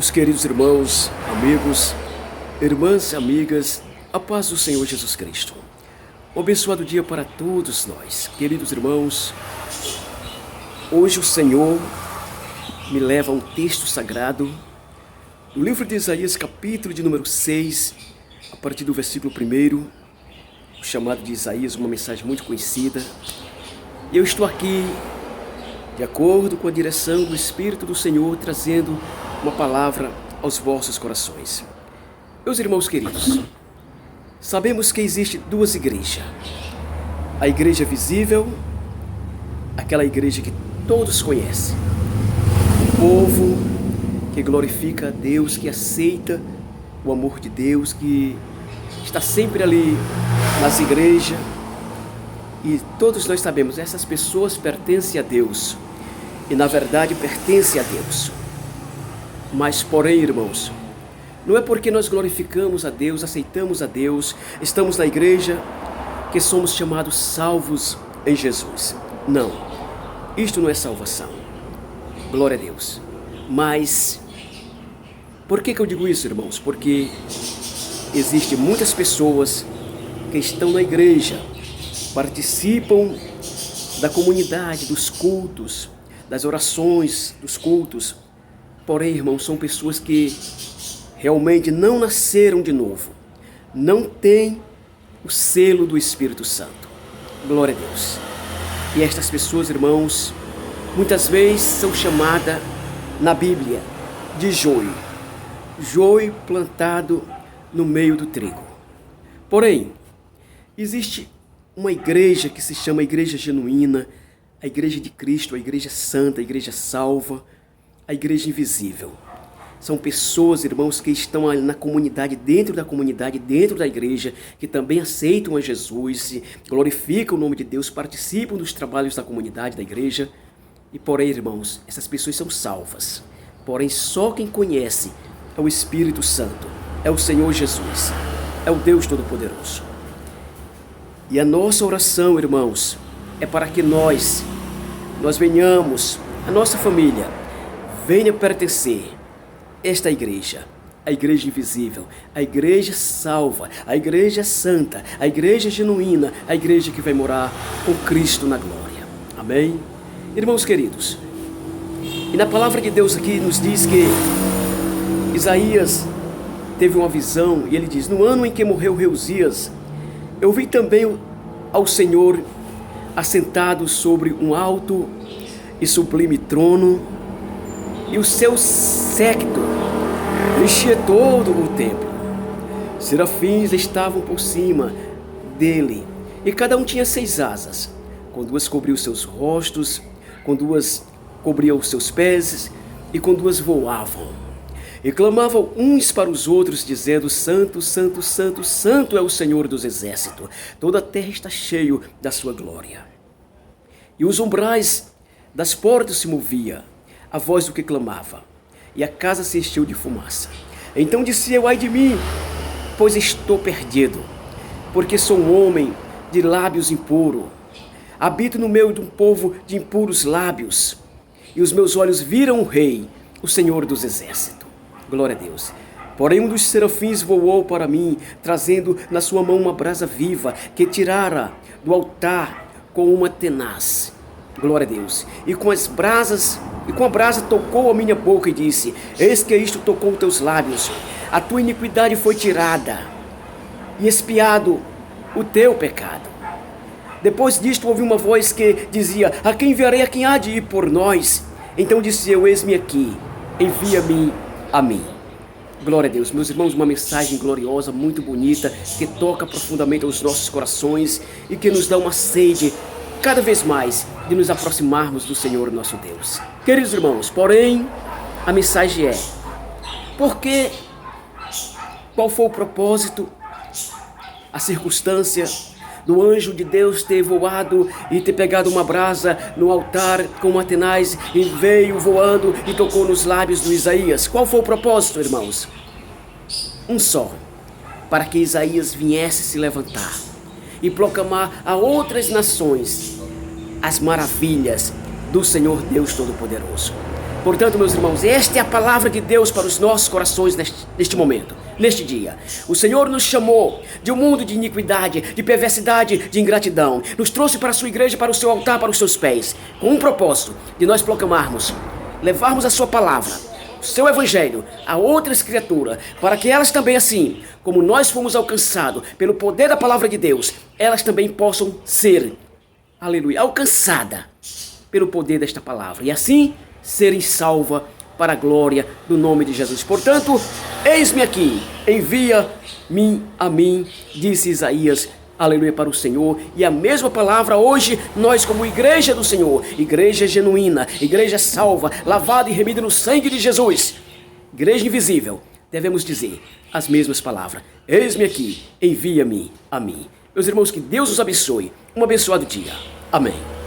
Os queridos irmãos, amigos, irmãs e amigas, a paz do Senhor Jesus Cristo. Um abençoado dia para todos nós. Queridos irmãos, hoje o Senhor me leva a um texto sagrado do livro de Isaías, capítulo de número 6, a partir do versículo 1, o chamado de Isaías, uma mensagem muito conhecida. E eu estou aqui, de acordo com a direção do Espírito do Senhor, trazendo uma palavra aos vossos corações. Meus irmãos queridos, sabemos que existe duas igrejas. A igreja visível, aquela igreja que todos conhecem. Um povo que glorifica a Deus, que aceita o amor de Deus, que está sempre ali nas igrejas. E todos nós sabemos, essas pessoas pertencem a Deus. E na verdade pertencem a Deus. Mas porém, irmãos, não é porque nós glorificamos a Deus, aceitamos a Deus, estamos na igreja, que somos chamados salvos em Jesus. Não, isto não é salvação. Glória a Deus. Mas, por que eu digo isso, irmãos? Porque existem muitas pessoas que estão na igreja, participam da comunidade, dos cultos, das orações, dos cultos. Porém, irmãos, são pessoas que realmente não nasceram de novo. Não têm o selo do Espírito Santo. Glória a Deus. E estas pessoas, irmãos, muitas vezes são chamadas na Bíblia de joio. Joio plantado no meio do trigo. Porém, existe uma igreja que se chama Igreja Genuína, a Igreja de Cristo, a Igreja Santa, a Igreja Salva, a Igreja Invisível. São pessoas, irmãos, que estão na comunidade, dentro da igreja, que também aceitam a Jesus, glorificam o nome de Deus, participam dos trabalhos da comunidade, da igreja. E porém, irmãos, essas pessoas são salvas. Porém, só quem conhece é o Espírito Santo, é o Senhor Jesus, é o Deus Todo-Poderoso. E a nossa oração, irmãos, é para que nós venhamos, a nossa família, venha pertencer a esta igreja, a igreja invisível, a igreja salva, a igreja santa, a igreja genuína, a igreja que vai morar com Cristo na glória. Amém? Irmãos queridos, e na palavra de Deus aqui nos diz que Isaías teve uma visão e ele diz: no ano em que morreu rei Uzias, eu vi também ao Senhor assentado sobre um alto e sublime trono, e o seu séquito enchia todo o templo. Serafins estavam por cima dele, e cada um tinha 6 asas. Com 2 cobriam os seus rostos, com 2 cobriam os seus pés, e com 2 voavam. E clamavam uns para os outros, dizendo: Santo, Santo, Santo, Santo é o Senhor dos exércitos. Toda a terra está cheia da sua glória. E os umbrais das portas se movia a voz do que clamava, e a casa se encheu de fumaça. Então disse eu: ai de mim, pois estou perdido, porque sou um homem de lábios impuros. Habito no meio de um povo de impuros lábios, e os meus olhos viram o Rei, o Senhor dos exércitos. Glória a Deus. Porém um dos serafins voou para mim, trazendo na sua mão uma brasa viva, que tirara do altar com uma tenaz. Glória a Deus. E com a brasa tocou a minha boca e disse: eis que isto tocou teus lábios, a tua iniquidade foi tirada, e expiado o teu pecado. Depois disto ouvi uma voz que dizia: a quem enviarei, a quem há de ir por nós? Então disse eu: eis-me aqui, envia-me a mim. Glória a Deus. Meus irmãos, uma mensagem gloriosa, muito bonita, que toca profundamente aos nossos corações e que nos dá uma sede cada vez mais de nos aproximarmos do Senhor nosso Deus. Queridos irmãos, porém, a mensagem é: porque, qual foi o propósito, a circunstância do anjo de Deus ter voado e ter pegado uma brasa no altar com uma tenaz e veio voando e tocou nos lábios do Isaías? Qual foi o propósito, irmãos? Um só: para que Isaías viesse se levantar e proclamar a outras nações as maravilhas do Senhor Deus Todo-Poderoso. Portanto, meus irmãos, esta é a palavra de Deus para os nossos corações neste momento, neste dia. O Senhor nos chamou de um mundo de iniquidade, de perversidade, de ingratidão. Nos trouxe para a sua igreja, para o seu altar, para os seus pés, com um propósito de nós proclamarmos, levarmos a sua palavra, o seu evangelho a outras criaturas, para que elas também, assim como nós fomos alcançados pelo poder da palavra de Deus, elas também possam ser, aleluia, alcançadas pelo poder desta palavra. E assim serem salvas para a glória do nome de Jesus. Portanto, eis-me aqui, envia-me a mim, disse Isaías, aleluia, para o Senhor. E a mesma palavra hoje, nós como igreja do Senhor, igreja genuína, igreja salva, lavada e remida no sangue de Jesus, igreja invisível, devemos dizer as mesmas palavras. Eis-me aqui, envia-me a mim. Meus irmãos, que Deus os abençoe. Um abençoado dia. Amém.